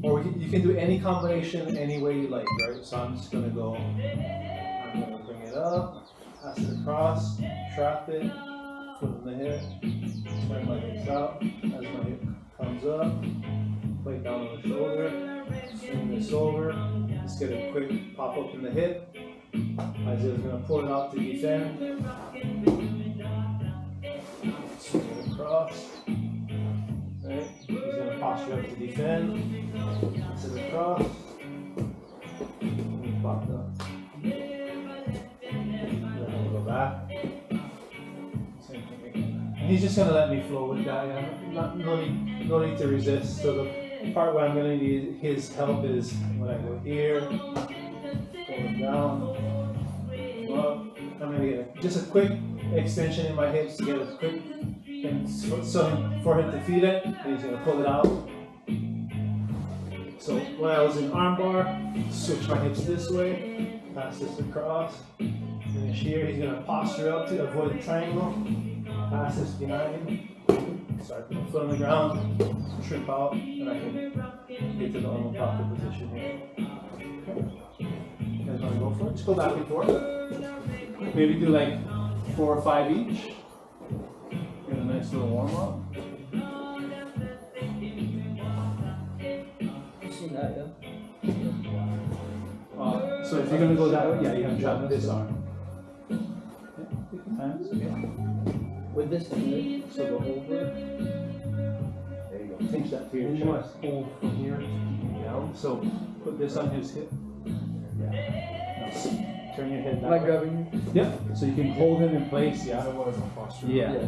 Or you can do any combination any way you like, right? So I'm just gonna go, I'm gonna bring it up, pass it across, trap it, foot in the hip, turn my hips out. As my hip comes up, play down on the shoulder, swing this over, just get a quick pop up in the hip. Isaiah's gonna pull it out to defend. Swing it across. Right? He's gonna posture up to defend. Pass it across. And pop up. Then we'll go back. Same thing again. And he's just gonna let me flow with that. Yeah? No need to resist. So the part where I'm gonna need his help is when I go here, pull it down, go up. I'm gonna get just a quick extension in my hips to get a quick, and so for him to feel it, and he's gonna pull it out. So when I was in armbar, switch my hips this way, pass this across, finish here. He's gonna posture up to avoid the triangle, pass this behind, start with the foot on the ground, trip out, and I can get to the Omoplata position here. Okay. You guys wanna go for it? Just go back and forth. Maybe do like 4 or 5 each. Get a nice little warm up. That, yeah. So if you're gonna go that way, yeah, you're gonna drop this arm. Okay, take your time. Okay. With this hand, so go over. There you go. Pinch that to your chest. Hold from here down. So put this on his hip. Yeah. Now, turn your head that Like way. grabbing you? Yeah. So you can hold him in place. Yeah. Yeah.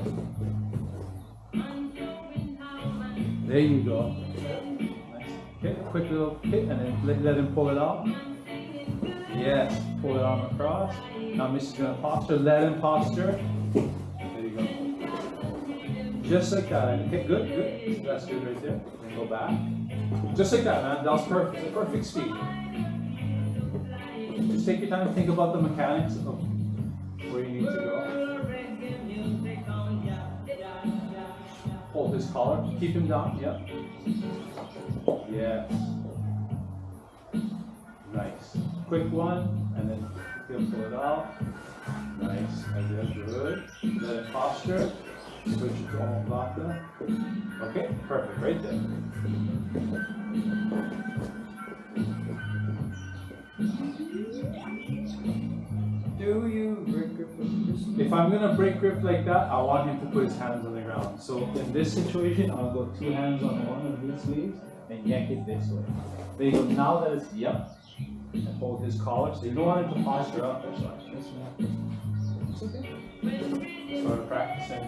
There you go. Okay, quick little hit and then let him pull it out. Yes, pull it arm across. Now Miss is gonna posture, let him posture. There you go. Just like that. Okay, good. That's good right there. Then go back. Just like that, man. That was perfect. It's a perfect speed. Just take your time and think about the mechanics of where you need to go. Hold his collar. Keep him down. Yep. Yes. Nice. Quick one, and then he'll pull it out. Nice. And then good. Let it posture. Switch it to Omoplata. Okay, perfect. Right there. Do you break grip with this? If I'm gonna break grip like that, I want him to put his hands on the ground. So in this situation, I'll go 2 hands on one of his sleeves and yank it this way. There you go. Now that it's and hold his collar. So you don't want him to posture up or something. It's okay. Start practicing.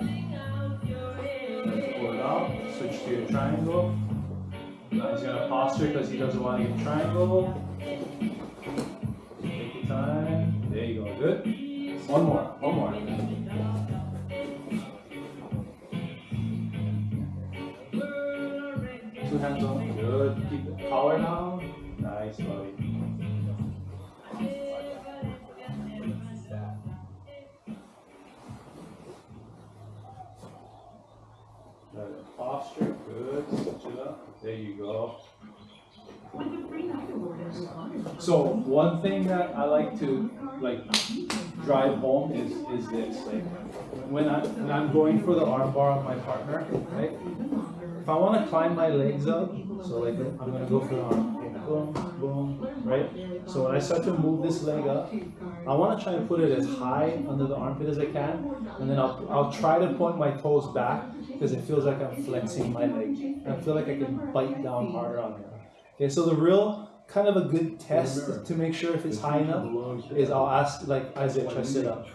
Let's pull it out. Switch to your triangle. Now he's gonna posture because he doesn't want to get triangle. Take your time. There you go. Good. One more. 2 hands on. Good. Keep the collar down. Nice, buddy. Posture. Good. Switch it up. There you go. So one thing that I like to drive home is this. Like when I'm going for the arm bar on my partner, right? If I want to climb my legs up, so like I'm gonna go for the arm, okay, boom, boom, right? So when I start to move this leg up, I want to try to put it as high under the armpit as I can, and then I'll try to point my toes back because it feels like I'm flexing my leg. I feel like I can bite down harder on it. Okay, so the real kind of a good test to make sure if it's high enough is I'll ask like Isaiah, try to sit up.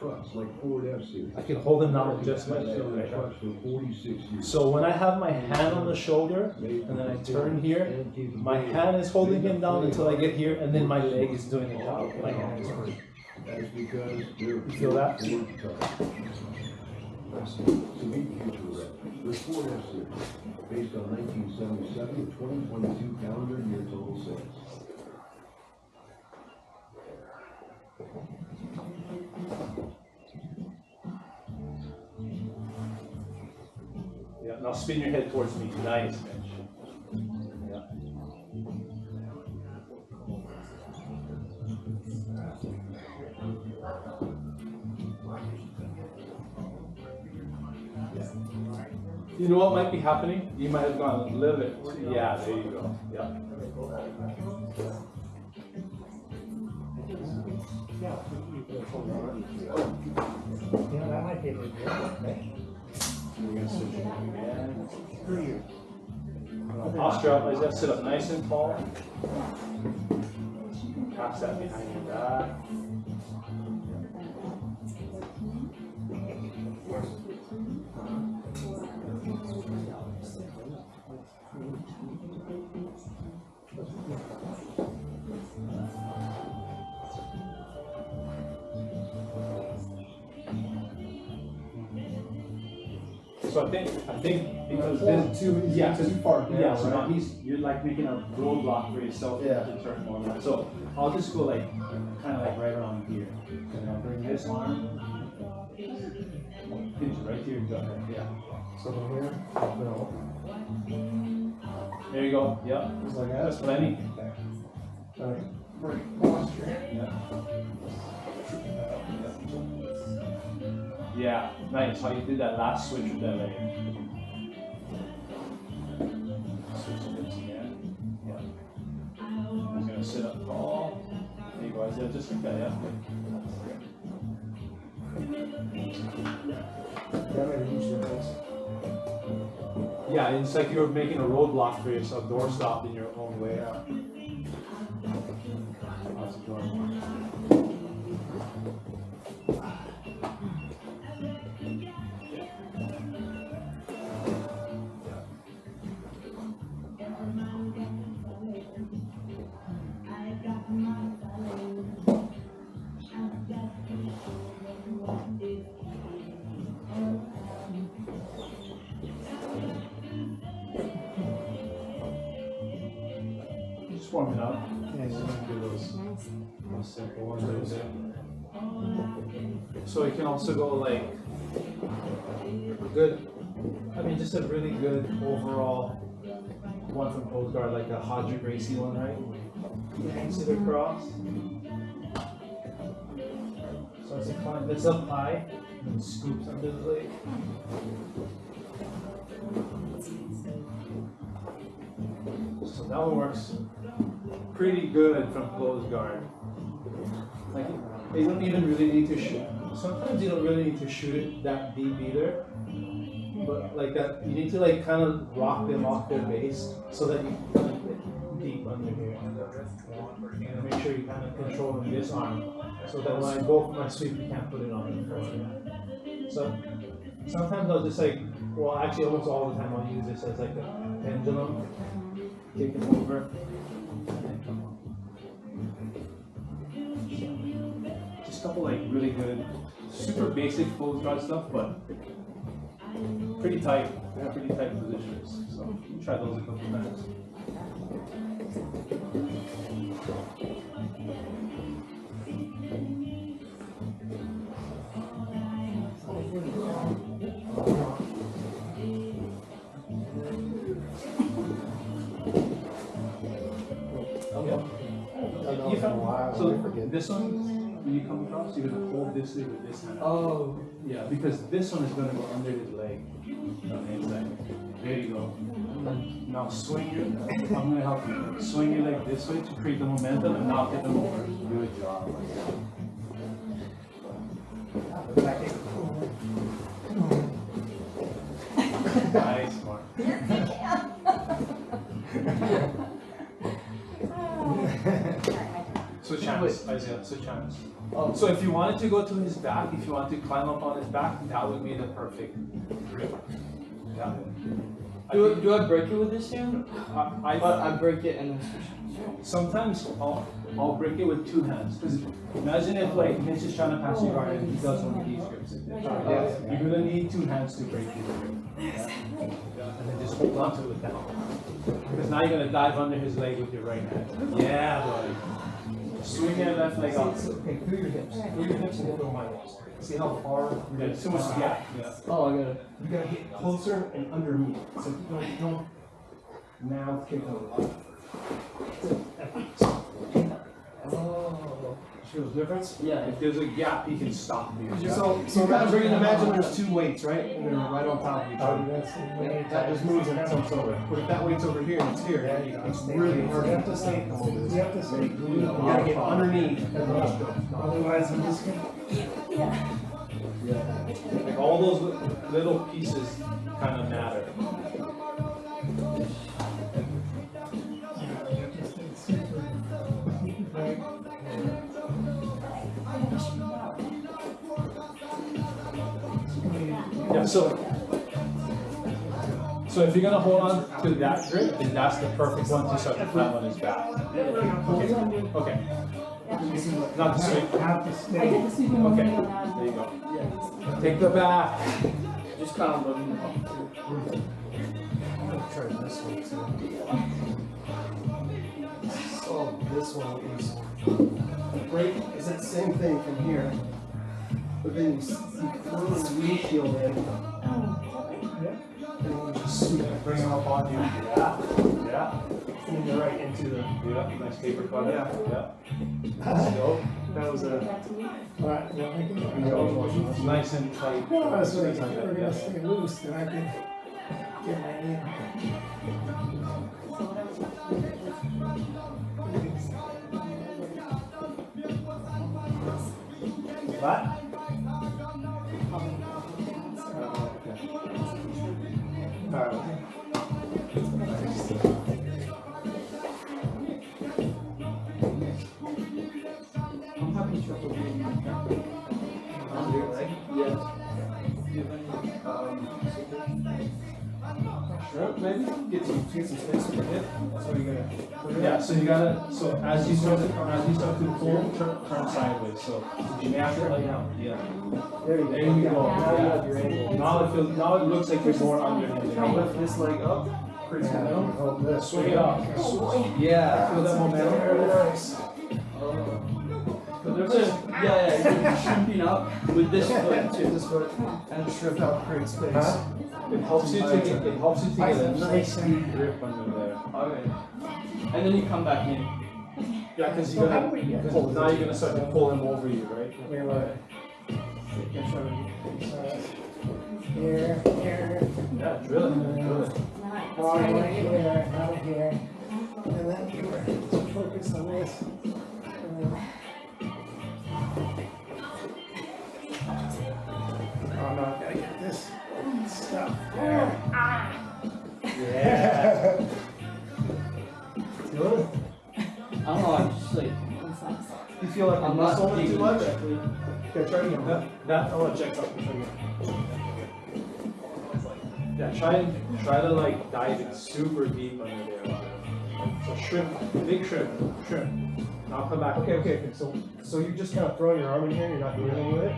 I can hold him down with just my leg. Right? So when I have my hand on the shoulder and then I turn here, my hand is holding him down until I get here, and then my leg is doing the job. My hand is free. You feel that? Report FC, based on 1977 to 2022 calendar year total sales. Yeah, now spin your head towards me. Nice, Mitch. Yeah. You know what might be happening? You might have gone a little bit. Yeah, there you go. Yeah. You know, that might be a good deal, okay? We're gonna switch it again. Posture up, Isaiah. Sit up nice and tall. Pass that behind your back. So I think because this too far down, yeah, so now right? you're like making a roadblock for yourself Yeah. to turn more left. So I'll just go like kind of like right around here, and I'll bring this arm, pinch it right to your gut. Yeah. So from here, no. There you go. Yeah. Just like that. That's plenty. Great posture. Yeah. Yeah, nice. How you did that last switch with that leg. Switch the hips again. Yeah. I'm gonna sit up tall. There you go, Isaiah, just like that, yeah. That made a huge difference. Yeah, it's like you're making a roadblock for yourself, doorstop in your own way. How's it going? Just warm it up. Yeah, Just yeah. do those simple ones. So it can also go like good. I mean, just a really good overall one from Coast Guard, like a Hodger Gracie one, right? Hangs it across. So it's a climb. It's up high and scoops under the leg. So that one works pretty good from closed guard. Like, you don't even really need to shoot. Sometimes you don't really need to shoot it that deep either. But like that, you need to like kind of rock them off their base so that you kind of get deep under here. And make sure you kind of control them this arm so that when I go for my sweep, you can't put it on the floor. So sometimes I'll just like, well, actually almost all the time I'll use this as like a pendulum. Take it over. Just a couple like really good, super basic closed guard stuff, but pretty tight. They have pretty tight positions. So you can try those a couple times. You found, so this one, when you come across, you're gonna hold this leg with this hand. Oh. Yeah, because this one is gonna go under his leg on the inside. There you go. Now swing your, I'm gonna help you. Swing your leg this way to create the momentum and knock it over. Good job. Nice, Mark. Switch hands, Isaiah, switch hands. Oh. So if you wanted to go to his back, if you want to climb up on his back, that would be the perfect grip. Yeah. Do I break it with this hand? I break it and then switch. sometimes I'll break it with two hands. Because imagine if like he's just trying to pass you guard and he does one of these grips. You're gonna need two hands to break his grip. Yeah. And then just hold on to it down. Because now you're gonna dive under his leg with your right hand. Yeah, buddy. Swing your left leg out. Okay, feel your hips. Feel your hips and feel my hips. See how far There's too much gap. Yeah. Oh, I got it. you gotta get closer and underneath. So don't now kick over. Oh. Just Feels difference? Yeah. If there's a gap, he can stop me. So imagine there's two weights, right? And they're right on top of each other. That just moves and tilts over. But if that weight's over here and it's here, it's really hard. You have to stay come over this. You have to stay. You gotta get underneath. Otherwise, I'm just gonna. Like all those little pieces kind of matter. Yeah, so if you're gonna hold on to that grip, then that's the perfect one to start to climb on his back. Okay. Not the sweep. Have to I stay. did the sweeping one. Okay. There you go. Take the back. Just kind of looking up. I'm gonna try this one too. So this one is the brake is that same thing from here, but then you throw this windshield in, and then you just sweep it, bring it up on you, Yeah. and you're right into the. Yeah. Nice paper cutter. Yeah. Let's go. That was a. Alright, well, I think It's nice and tight. that's right. If we're gonna stay loose, then I can get my in. What? I'm having trouble getting my camera. On your leg? Yes. Do you have any, Shrimp, maybe? Get some space in your hip. So you're gonna. Yeah, so you gotta, so as you start to pull, turn sideways, so you naturally, yeah. There you go. There you go. Now you have your angle. Now it looks like you're more under him. Now lift this leg up. Pretty Yeah, down. hold this. Swing it up. Yeah, feel that momentum. Very nice. but there's a, you're shrimping up with this foot too. This foot and shrimp out, create space. Huh? It helps you to get a nice deep grip under there. Okay. And then you come back in. Yeah, because you're gonna, because now you're gonna start to pull him over you, right? Wait, wait. Here, here. Yeah, drill it. Wrong way here, out here. And then you were focus on this. Oh no, I gotta get this stuff there. Yeah. Good. I don't know, I'm just like, You feel like I'm I'm not muscling it digging too much? correctly. Okay, try it again. That, I want to check something for you. yeah, try to like dive it super deep under there. So shrimp, big shrimp. Now come back. Okay. So you're just kind of throwing your arm in here, you're not doing anything with it.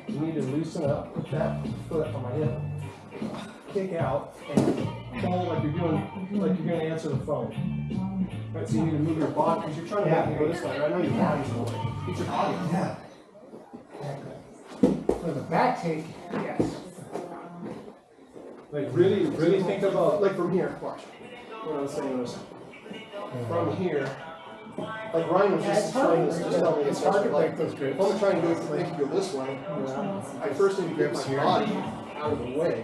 You need to loosen up, put that foot on my hip, kick out, and pull like you're gonna answer the phone. Right, so you need to move your body, because you're trying to make it go this way, right? I know your body's in the way. Get your body. Yeah. For the back take, yes. Like really think about Like from here, watch. What I was saying was, from here, like Ryan was just trying to tell me, It's hard to break those grips. if I'm trying to make it go this way, I first need to get my body out of the way.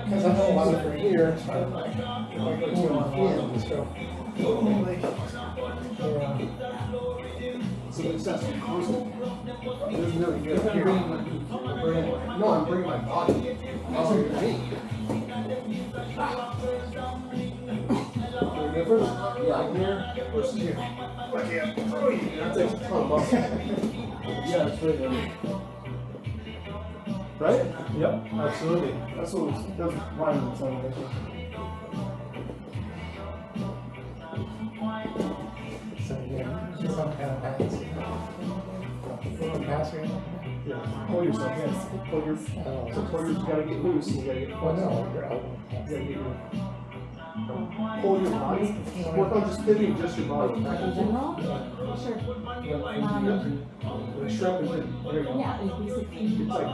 Because I know a lot of From here, if I go too in, so. so it's that's constant. There's no You're gonna here. bring my, No, I'm bringing my body. I'll bring your knee. Difference? Yeah, here versus here. Like here. That takes a ton of muscle. yeah, it's right there. Right? Yep, absolutely. That's Ryan was telling me. So, yeah, just some kind of balance. Pass right now? Yeah. Pull yourself in. Pull your. So pull your. You gotta get loose. You gotta get. Well, flexible. no, You gotta get your. pull your body, work on just pivoting just your body. In general? Sure. The shrimp is good. There you go. Yeah, it's basically. It's like,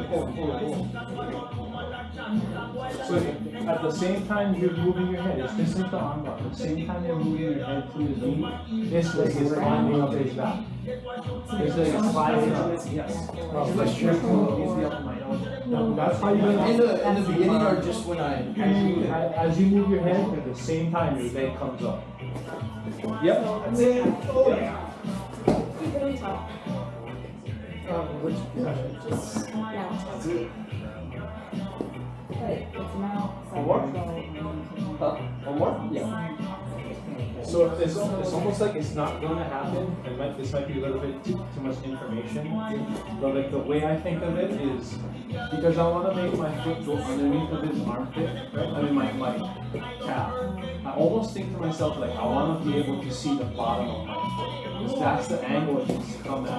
pull. So at the same time you're moving your head, it's just like the arm bar. At the same time you're moving your head to his knee, this leg is climbing up his back. This leg is sliding up. Yes. The shrimp That's how you In the beginning or just when I as you move your head, at the same time your leg comes up. Yep. That's it. Yep. Keep it on top. Which, Just now. But it's now. More? one more? Yeah. So it's almost like it's not going to happen, and this might be a little bit too much information, but like the way I think of it is, because I want to make my foot go underneath of his armpit, right? I mean my calf. I almost think to myself like I want to be able to see the bottom of my foot, because that's the angle it needs to come at.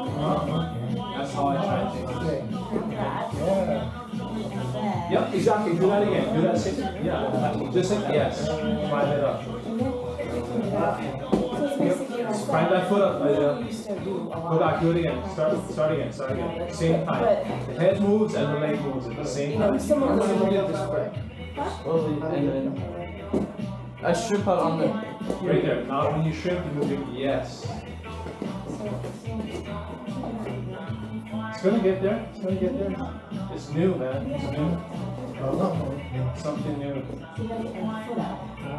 That's how I try to think of it. Like that. yeah. Yep, exactly. Do that again. Do that same. Yeah, just like yes. Climb it up. So it's basically like Climb that foot up. what we used to do a lot. Go back. Do it again. Start again. Same time. The head moves and the leg moves at the same You know, time. similar to Slowly, and then I strip out on the. Right there. Now when you shrimp, you move it. Yes. It's gonna get there. It's gonna get there. It's new, man. It's new. Something new. So you gotta get your foot up.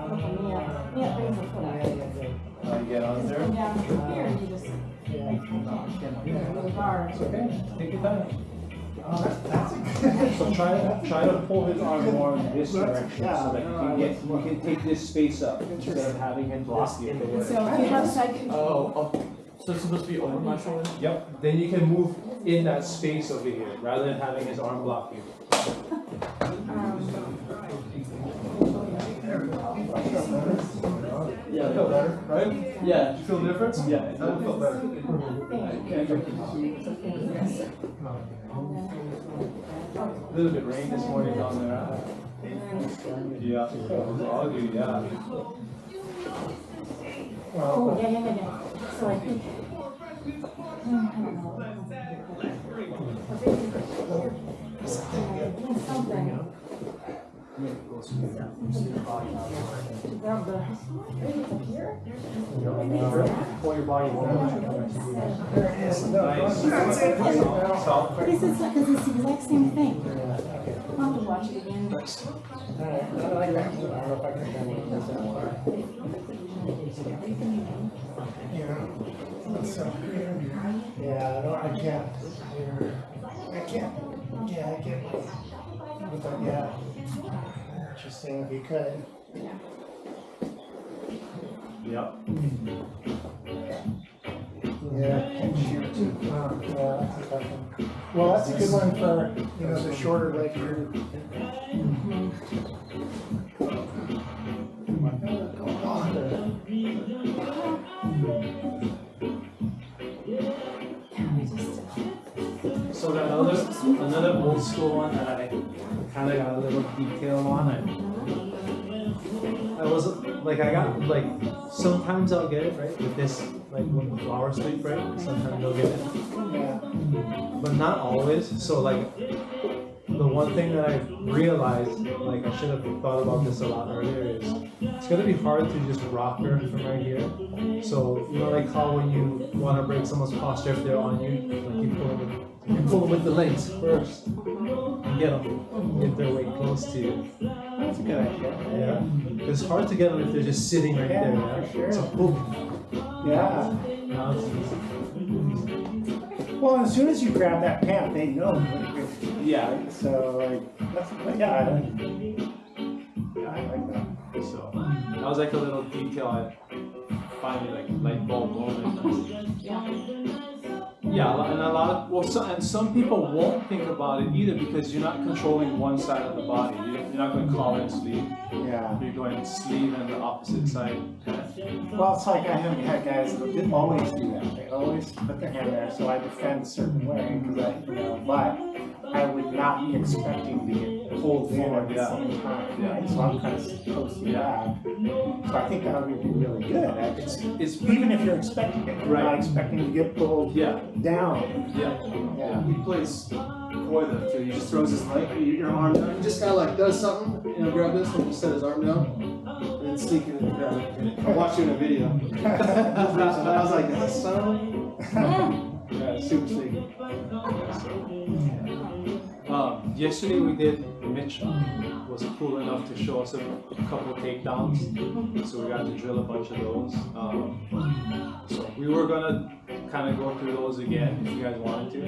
Look at me up. Yeah, bring your foot up. Now you get on Just there. come down from here and you just. Little bar. It's okay. Take your time. So try to pull his arm more in this direction so that you can take this space up instead of having him block you. So if you have side control. Oh, so it's supposed to be over my shoulder? Yep. Then you can move in that space over here rather than having his arm block you. Yeah. Feel better, right? Yeah. You feel the difference? Yeah. I feel better. A little bit rain this morning down there. Huh? Yeah. It was ugly. Yeah. Oh, yeah. So I think. I don't know. Something. To grab the. Maybe it's up here? Pull your body down. Nice. This is because it's the exact same thing. I'll have to watch it again. Yeah, I can't. But yeah, interesting if you could. Yep. Yeah, that's a tough one. Well, that's a good one for, the shorter leg group. So another old school one that I kind of got a little detail on. I was like, I got like, sometimes I'll get it right with this, like when the flower sweep, right? Sometimes I'll get it, Yeah. but not always. So like, the one thing that I realized, like I should have thought about this a lot earlier, is it's gonna be hard to just rock her from right here. So like how when you want to break someone's posture if they're on you, like you pull them with the legs first, and get them if they're way close to you. That's a good idea. Yeah, it's hard to get them if they're just sitting right there. Yeah, for sure. So boom. Yeah. Now it's easy. Well, as soon as you grab that pant, they know. Yeah. So, yeah, I like that. So that was like a little detail I finally like light bulb moment. Yeah, and a lot of some people won't think about it either because you're not controlling one side of the body. You're not going collar and sleeve. Yeah. You're going sleeve and the opposite side. Well, it's like I have had guys that always do that. They always put their hand there, so I defend a certain way, because but I would not be expecting to get pulled forward at the same time. Yeah. Right? So I'm kind of supposed to be back. So I think that would be really good. It's Even if you're expecting it, you're Right. not expecting to get pulled Yeah, down. yeah. Yeah. He plays koi though too. He just throws his leg, your arm down. He just kind of like does something, grab this and just set his arm down, and then sneak it and grab it. I watched you in a video. And I was like, son. Yeah, super sneaky. Yesterday we did, Mitch was cool enough to show us a couple of takedowns, so we got to drill a bunch of those. So we were gonna kind of go through those again if you guys wanted to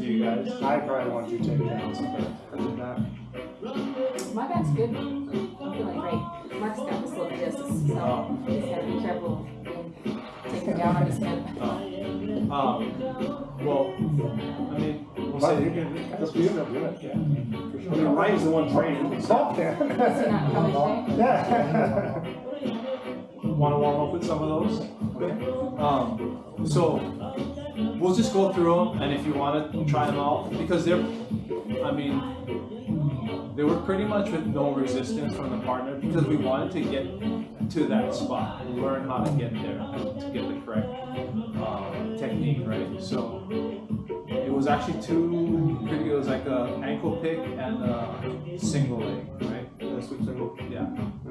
you guys. I probably want to take it down, but I did not. My back's good. I'm feeling great. Mark's got this little disc, so he's got to be careful and take him down on his head. Well, I mean, we'll But say, you can, that's beautiful, good, yeah. I mean, Ryan's the one training. Is he not coming today? Yeah. want to warm up with some of those? Okay. So we'll just go through them, and if you want to try them out, because they were pretty much with no resistance from the partner, because we wanted to get to that spot and learn how to get there to get the correct technique, right? So it was actually it was like a ankle pick and a single leg, right? That's what single. Yeah.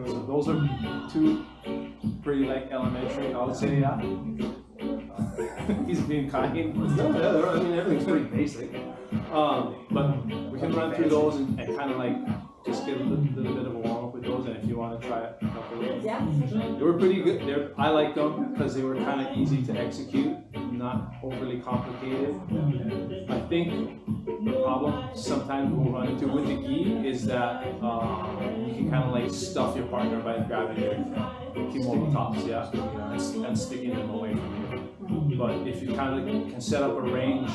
So those are two pretty like elementary, I would say, yeah. He's being kind. No, yeah, I mean everything's pretty basic. But we can run through those and kind of like just get a little bit of a warm up with those, and if you want to try it, a couple of those. Yeah. They were pretty good. I liked them because they were kind of easy to execute, not overly complicated. I think the problem sometimes we'll run into with the gi is that you can kind of like stuff your partner by grabbing their kimono tops, yeah, and sticking them away from you. But if you kind of can set up a range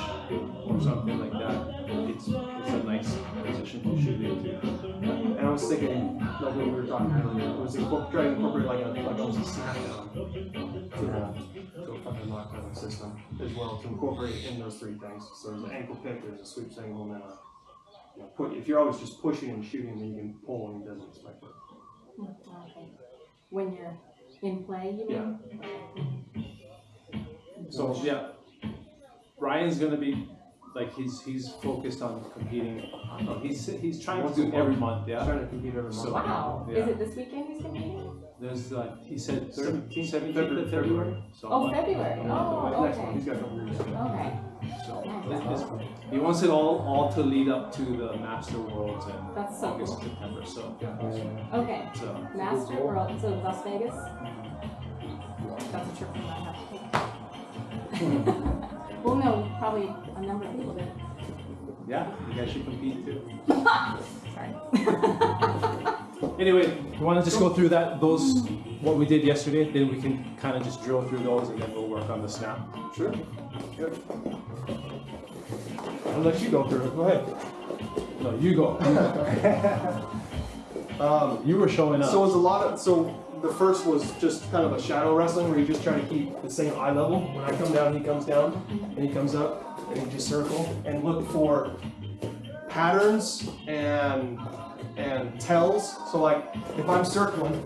or something like that, it's a nice position to shoot into. And I was thinking, like when we were talking earlier, it was trying to incorporate like almost a snap down to a fucking knockdown system as well, to incorporate in those three things. So there's an ankle pick, there's a sweep single, and then if you're always just pushing and shooting, then you can pull when he doesn't expect it. Okay. When you're in play, you mean? So yeah, Ryan's gonna be like he's focused on competing. He's trying to do every month. He's Yeah. trying to compete every month. So, Wow. yeah. Is it this weekend he's competing? There's like he said 17th of February. February. So Oh, February. Oh, Next one, okay. he's got a couple years. Okay. So he wants it all to lead up to the Master Worlds in That's so August, cool. September. So Okay. so Master World, so Las Vegas? That's a trip we might have to take. We'll know probably a number of people there. yeah, you guys should compete too. Sorry. Anyway, you want to just go through those what we did yesterday, then we can kind of just drill through those, and then we'll work on the snap. Sure. Good. I'll let you go through it, go ahead. No, you go. You were showing up. So it's a lot of, the first was just kind of a shadow wrestling where you just try to keep the same eye level. When I come down, he comes down, and he comes up, and you just circle and look for patterns and tells. So like if I'm circling,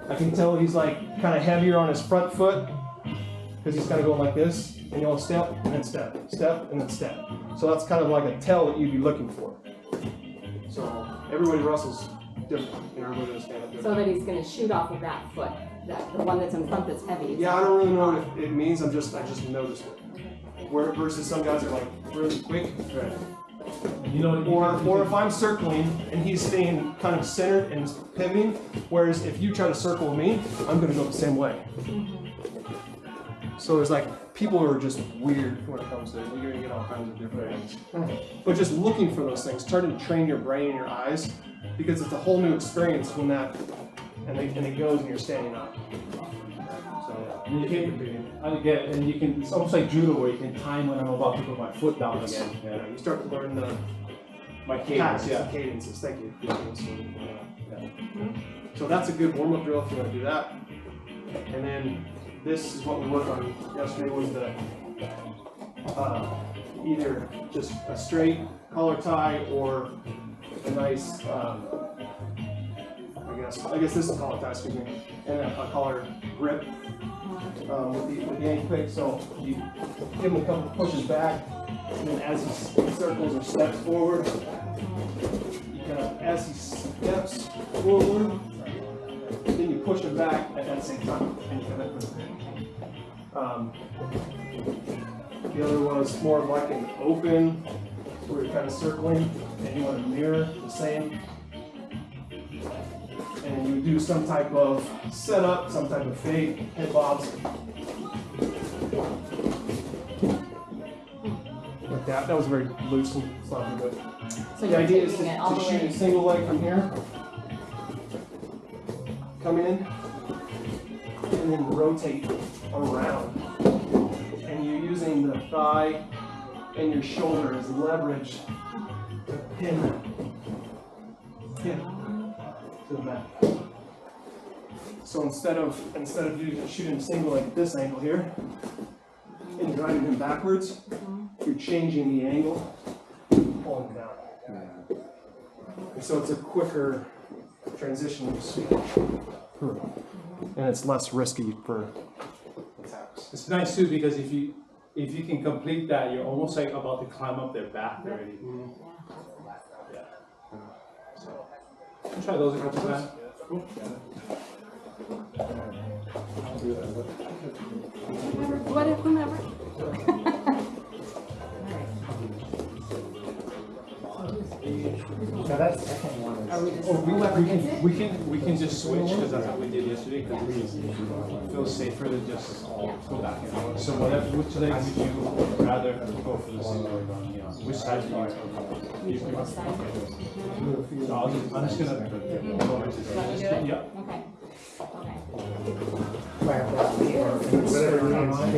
I can tell he's like kind of heavier on his front foot because he's kind of going like this, and you'll step and then step, step and then step. So that's kind of like a tell that you'd be looking for. So everybody wrestles different. Everybody does stand up different. So that he's gonna shoot off of that foot, the one that's in front that's heavy. Yeah, I don't really know what it means. I just noticed it. Where versus some guys are like really quick. You know, Or if I'm circling and he's staying kind of centered and pivoting, whereas if you try to circle me, I'm gonna go the same way. So there's like people who are just weird when it comes to it. You're gonna get all kinds of different things. But just looking for those things, starting to train your brain and your eyes, because it's a whole new experience when that and it goes and you're standing up. So and you can, I get it, and you can, it's almost like judo where you can time when I'm about to put my foot down again. yeah, you start to learn the My cadence, the yeah. cadences. Thank you. So that's a good warm-up drill if you want to do that. And then this is what we worked on yesterday was the either just a straight collar tie or a nice, I guess this is a collar tie, excuse me, and a collar grip with the ankle pick. So you give him a couple pushes back, and then as he circles or steps forward, you kind of, as he steps forward, then you push him back at that same time. And you kind of, the other was more of like an open, where you're kind of circling, and you want to mirror the same. And you do some type of setup, some type of fake head bobs. Like that. That was very loose and sloppy, but So the you're idea is taking it all to the shoot way. a single leg from here, come in, and then rotate around. And you're using the thigh and your shoulder as leverage to pin to the mat. So instead of shooting a single leg at this angle here and driving him backwards, you're changing the angle, pulling him down. And so it's a quicker transition to speed. And it's less risky for attacks. It's nice too, because if you can complete that, you're almost like about to climb up their back already. Yeah. So, try those a couple times. Whomever. So that second one is. Are we just? We can just switch, because that's what we did yesterday, because it feels safer to just go back and forth. So which leg would you rather go for the single leg on? Which side do you go? What side? So I'm just gonna go over to Let me do it? Yeah. Okay. Okay. Whatever you want.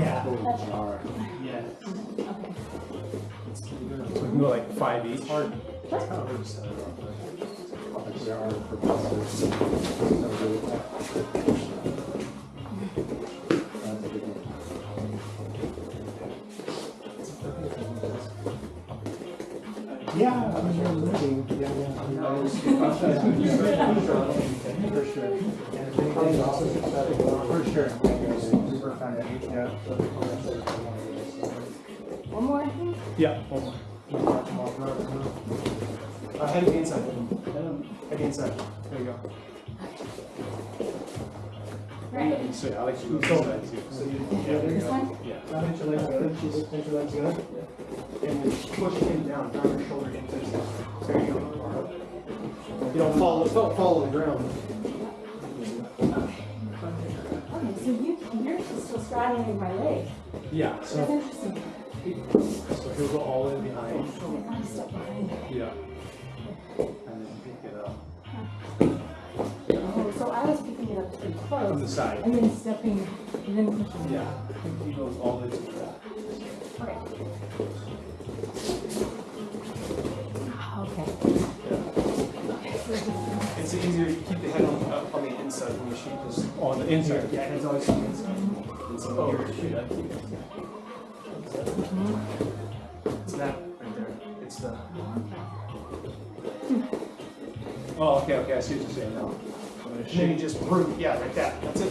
Yeah. Yeah. Okay. So we can go like 5 each. Yeah, I mean, you're moving. Yeah. For sure. And if anything, also for sure. Super fun. Yeah. One more, I think. Yeah. One more. Head inside. Head inside. There you go. Right. So yeah, I like to go side too. So you, This one? Yeah. now hit your legs together. Hit your legs together. And you push him down. Drive your shoulder into his. There you go. You don't fall on the ground. Okay, so you're still straddling my leg. Yeah. That's So interesting. he'll go all in behind. Okay, I'm stuck behind. Yeah. And then pick it up Oh, so I was picking it up pretty from the close, side. and then stepping, and then pushing. Yeah. I think he goes all the way to the back. Okay. Okay. It's easier to keep the head on the inside when you shoot this. On the inside. Yeah, head's always on the inside. Oh, shit. It's that right there. It's the. Oh, okay. I see what you're saying now. And then you just root, yeah, like that. That's it.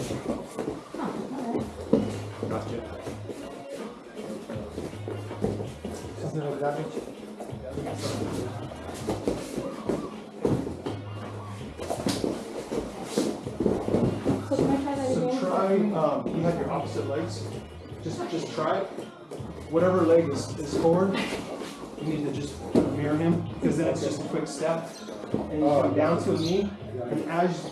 Gotcha. Something like that. So can I try that So again? try, you have your opposite legs. Just try it. Whatever leg is forward, you need to just mirror him, because then it's just a quick step. And you come down to a knee, and as